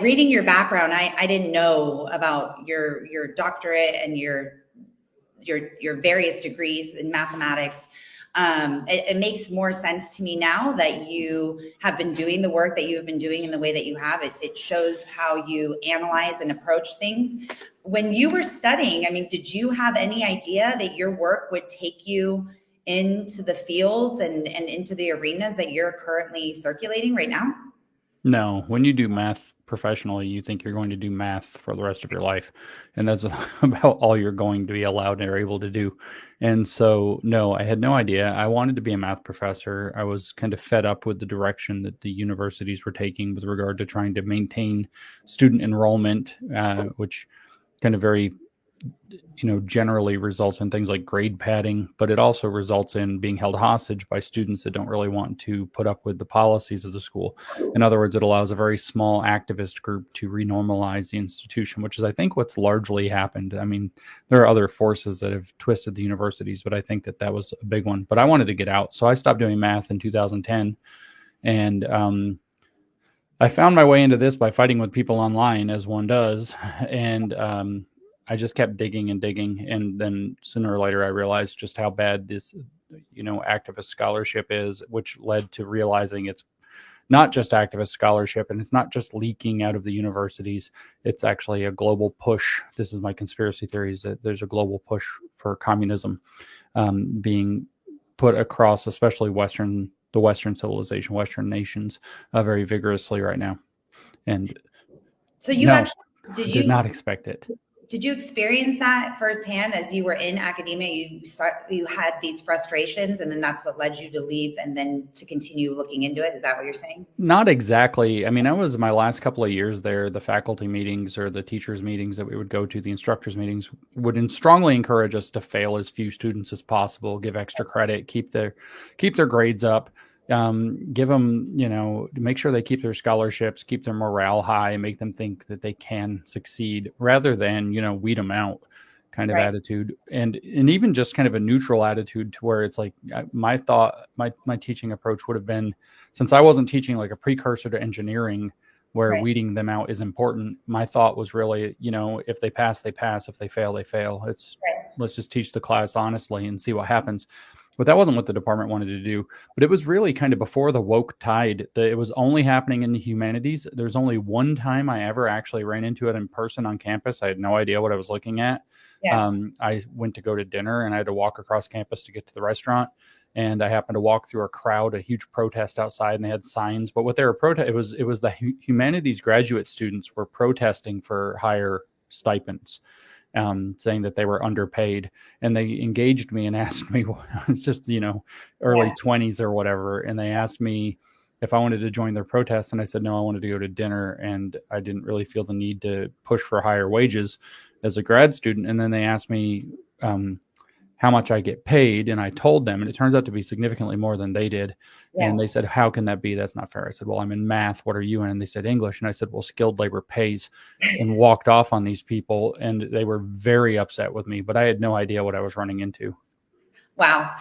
reading your background, I didn't know about your doctorate and your various degrees in mathematics. It makes more sense to me now that you have been doing the work that you've been doing in the way that you have. It shows how you analyze and approach things. When you were studying, I mean, did you have any idea that your work would take you into the fields and into the arenas that you're currently circulating right now? No, when you do math professionally, you think you're going to do math for the rest of your life. And that's about all you're going to be allowed or able to do. And so, no, I had no idea. I wanted to be a math professor. I was kind of fed up with the direction that the universities were taking with regard to trying to maintain student enrollment, which kind of very generally results in things like grade padding, but it also results in being held hostage by students that don't really want to put up with the policies of the school. In other words, it allows a very small activist group to renormalize the institution, which is, I think, what's largely happened. I mean, there are other forces that have twisted the universities, but I think that was a big one. But I wanted to get out, so I stopped doing math in 2010, and I found my way into this by fighting with people online, as one does, and I just kept digging and digging, and then sooner or later I realized just how bad this, activist scholarship is, which led to realizing it's not just activist scholarship, and it's not just leaking out of the universities. It's actually a global push. This is my conspiracy theories, that there's a global push for communism being put across, especially the Western civilization, Western nations, very vigorously right now. And so you no, actually did not expect it. Did you experience that firsthand as you were in academia? You had these frustrations, and then that's what led you to leave and then to continue looking into it. Is that what you're saying? Not exactly. I mean, I was my last couple of years there, the faculty meetings or the teachers meetings that we would go to, the instructors meetings, would strongly encourage us to fail as few students as possible, give extra credit, keep their grades up, give them, make sure they keep their scholarships, keep their morale high, make them think that they can succeed, rather than, weed them out kind of Right. attitude. And even just kind of a neutral attitude, to where it's like, my teaching approach would have been, since I wasn't teaching like a precursor to engineering where Right. weeding them out is important, my thought was really, if they pass, they pass. If they fail, they fail. Let's just teach the class honestly and see what happens. But that wasn't what the department wanted to do. But it was really kind of before the woke tide. It was only happening in the humanities. There's only one time I ever actually ran into it in person on campus. I had no idea what I was looking at. Yeah. I went to go to dinner, and I had to walk across campus to get to the restaurant. And I happened to walk through a crowd, a huge protest outside, and they had signs. But what they were it was the humanities graduate students were protesting for higher stipends, saying that they were underpaid. And they engaged me and asked me, it's just, early 20s or whatever. And they asked me if I wanted to join their protest. And I said, no, I wanted to go to dinner. And I didn't really feel the need to push for higher wages as a grad student. And then they asked me how much I get paid. And I told them, and it turns out to be significantly more than they did. Yeah. And they said, how can that be? That's not fair. I said, well, I'm in math. What are you in? And they said, English. And I said, well, skilled labor pays, and walked off on these people. And they were very upset with me, but I had no idea what I was running into. Wow.